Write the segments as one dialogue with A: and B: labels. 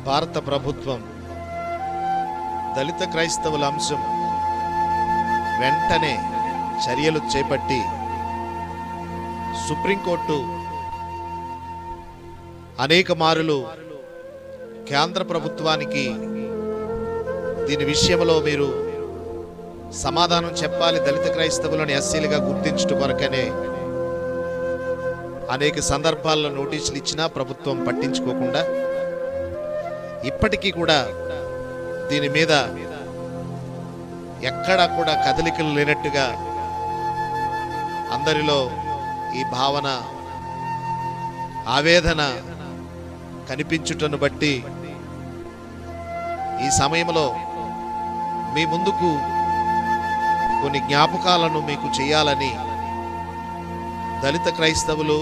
A: భారత ప్రభుత్వం దళిత క్రైస్తవుల అంశం వెంటనే చర్యలు చేపట్టి సుప్రీంకోర్టు అనేక మారులు కేంద్ర ప్రభుత్వానికి దీని విషయంలో మీరు సమాధానం చెప్పాలి, దళిత క్రైస్తవులను ఎస్సీలుగా గుర్తించడం కొరకనే అనేక సందర్భాల్లో నోటీసులు ఇచ్చినా ప్రభుత్వం పట్టించుకోకుండా ఇప్పటికీ కూడా దీని మీద ఎక్కడా కూడా కదలికలు లేనట్టుగా అందరిలో ఈ భావన ఆవేదన కనిపించుటను బట్టి ఈ సమయంలో మీ ముందుకు కొన్ని జ్ఞాపకాలను మీకు చేయాలని దళిత క్రైస్తవులు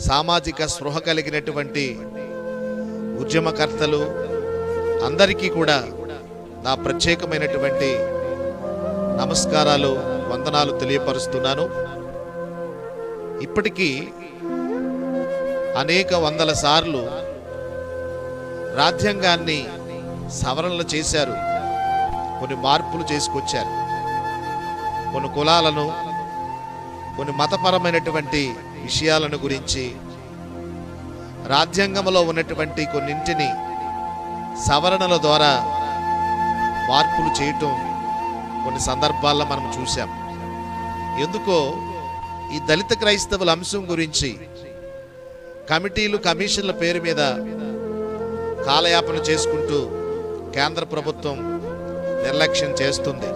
A: సామాజిక స్పృహ కలిగినటువంటి ఉద్యమకర్తలు అందరికీ కూడా నా ప్రత్యేకమైనటువంటి నమస్కారాలు, వందనాలు తెలియపరుస్తున్నాను. ఇప్పటికీ అనేక వందల సార్లు రాజ్యాంగాన్ని సవరణలు చేశారు, కొన్ని మార్పులు చేసుకొచ్చారు. కొన్ని కులాలను, కొన్ని మతపరమైనటువంటి విషయాలను గురించి రాజ్యాంగంలో ఉన్నటువంటి కొన్నింటిని సవరణల ద్వారా మార్పులు చేయటం కొన్ని సందర్భాల్లో మనం చూసాం. ఎందుకో ఈ దళిత క్రైస్తవుల అంశం గురించి కమిటీలు, కమిషన్ల పేరు మీద కాలయాపన చేసుకుంటూ కేంద్ర ప్రభుత్వం నిర్లక్ష్యం చేస్తుంది.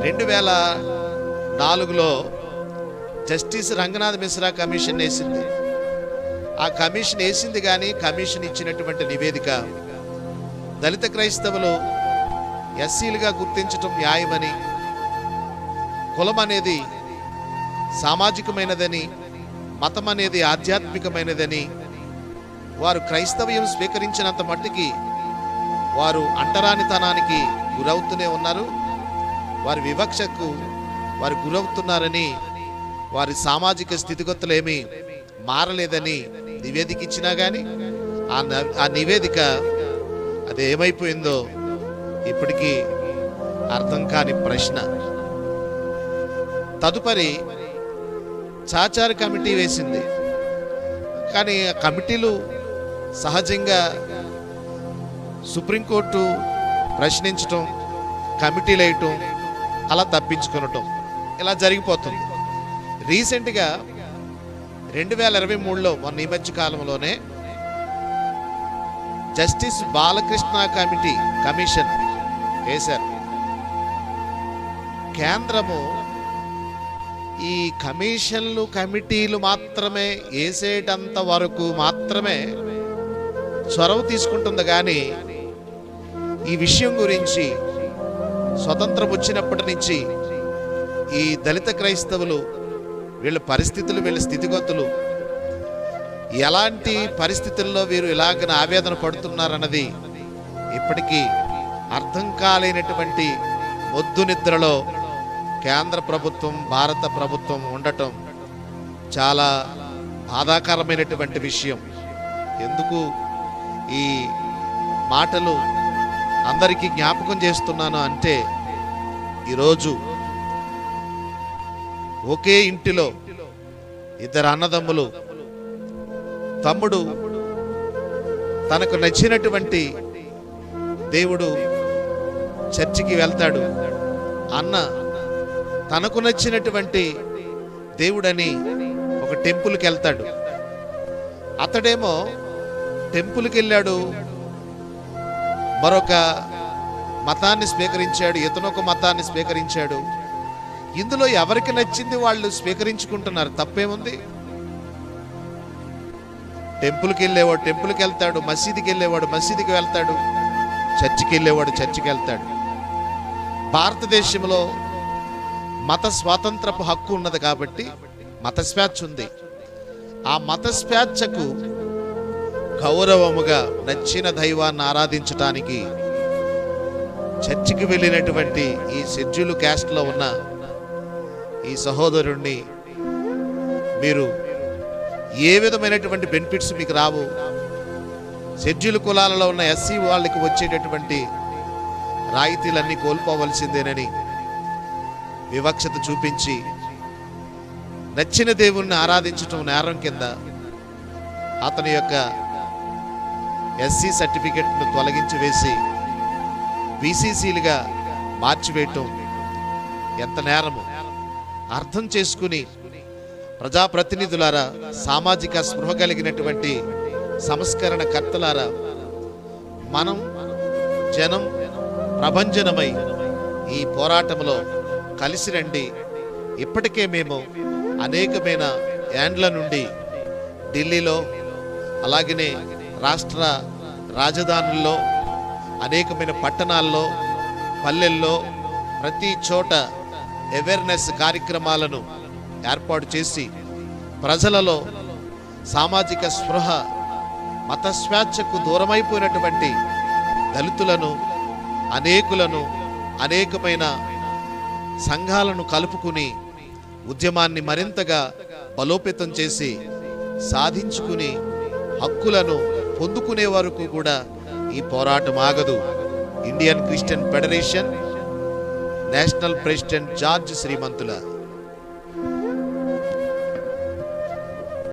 A: 2004లో జస్టిస్ రంగనాథ్ మిశ్రా కమిషన్ వేసింది. ఆ కమిషన్ వేసింది కానీ కమిషన్ ఇచ్చినటువంటి నివేదిక దళిత క్రైస్తవులు ఎస్సీలుగా గుర్తించటం న్యాయమని, కులం అనేది సామాజికమైనదని, మతం అనేది ఆధ్యాత్మికమైనదని, వారు క్రైస్తవ్యం స్వీకరించినంత మట్టుకి వారు అంటరానితనానికి గురవుతూనే ఉన్నారు, వారి వివక్షకు వారు గురవుతున్నారని, వారి సామాజిక స్థితిగతులు ఏమీ మారలేదని నివేదిక ఇచ్చినా కానీ ఆ నివేదిక అది ఏమైపోయిందో ఇప్పటికీ అర్థం కాని ప్రశ్న. తదుపరి చాచార్ కమిటీ వేసింది. కానీ ఆ కమిటీలు సహజంగా సుప్రీంకోర్టు ప్రశ్నించటం, కమిటీలు వేయటం, అలా తప్పించుకొనటం ఇలా జరిగిపోతుంది. రీసెంట్గా 2023లో మొన్న ఈ మధ్య కాలంలోనే జస్టిస్ బాలకృష్ణ కమిషన్ వేశారు. కేంద్రము ఈ కమిషన్లు, కమిటీలు మాత్రమే వేసేటంత వరకు మాత్రమే చొరవ తీసుకుంటుంది. కానీ ఈ విషయం గురించి స్వతంత్రం వచ్చినప్పటి నుంచి ఈ దళిత క్రైస్తవులు వీళ్ళ పరిస్థితులు, వీళ్ళ స్థితిగతులు, ఎలాంటి పరిస్థితుల్లో వీరు ఇలాగ ఆవేదన పడుతున్నారన్నది ఇప్పటికీ అర్థం కాలేనటువంటి మొద్దు నిద్రలో కేంద్ర ప్రభుత్వం, భారత ప్రభుత్వం ఉండటం చాలా బాధాకరమైనటువంటి విషయం. ఎందుకు ఈ మాటలు అందరికీ జ్ఞాపకం చేస్తున్నాను అంటే, ఈరోజు ఒకే ఇంటిలో ఇద్దరు అన్నదమ్ములు, తమ్ముడు తనకు నచ్చినటువంటి దేవుడు చర్చికి వెళ్తాడు, అన్న తనకు నచ్చినటువంటి దేవుడని ఒక టెంపుల్కి వెళ్తాడు. అతడేమో టెంపుల్కి వెళ్ళాడు, మరొక మతాన్ని స్వీకరించాడు, ఇతనొక మతాన్ని స్వీకరించాడు. ఇందులో ఎవరికి నచ్చింది వాళ్ళు స్వీకరించుకుంటున్నారు, తప్పేముంది? టెంపుల్కి వెళ్ళేవాడు టెంపుల్కి వెళ్తాడు, మసీదుకి వెళ్ళేవాడు మసీదుకి వెళ్తాడు, చర్చికి వెళ్ళేవాడు చర్చికి వెళ్తాడు. భారతదేశంలో మత స్వాతంత్రపు హక్కు ఉన్నది కాబట్టి మత స్వేచ్ఛ ఉంది. ఆ మత స్వేచ్ఛకు గౌరవముగా నచ్చిన దైవాన్ని ఆరాధించటానికి చర్చికి వెళ్ళినటువంటి ఈ షెడ్యూల్ క్యాస్ట్లో ఉన్న ఈ సహోదరుణ్ణి మీరు ఏ విధమైనటువంటి బెనిఫిట్స్ మీకు రావు, షెడ్యూల్ కులాలలో ఉన్న ఎస్సీ వాళ్ళకి వచ్చేటటువంటి రాయితీలన్నీ కోల్పోవలసిందేనని వివక్షత చూపించి నచ్చిన దేవుణ్ణి ఆరాధించటం నేరం కింద అతని యొక్క ఎస్సీ సర్టిఫికెట్ను తొలగించి వేసి బీసీసీలుగా మార్చివేయటం ఎంత నేరము అర్థం చేసుకుని ప్రజాప్రతినిధులారా, సామాజిక స్పృహ కలిగినటువంటి సంస్కరణ కర్తలారా, మనం జనం ప్రభంజనమై ఈ పోరాటంలో కలిసి రండి. ఇప్పటికే మేము అనేకమైన ఏండ్ల నుండి ఢిల్లీలో, అలాగనే రాష్ట్ర రాజధానుల్లో, అనేకమైన పట్టణాల్లో, పల్లెల్లో ప్రతి చోట అవేర్నెస్ కార్యక్రమాలను ఏర్పాటు చేసి ప్రజలలో సామాజిక స్పృహ, మత స్వేచ్ఛకు దూరమైపోయినటువంటి దళితులను, అనేకులను, అనేకమైన సంఘాలను కలుపుకుని ఉద్యమాన్ని మరింతగా బలోపేతం చేసి సాధించుకుని హక్కులను పొందుకునే వరకు కూడా ఈ పోరాటం ఆగదు. Indian Christian Federation national president George శ్రీమంతుల.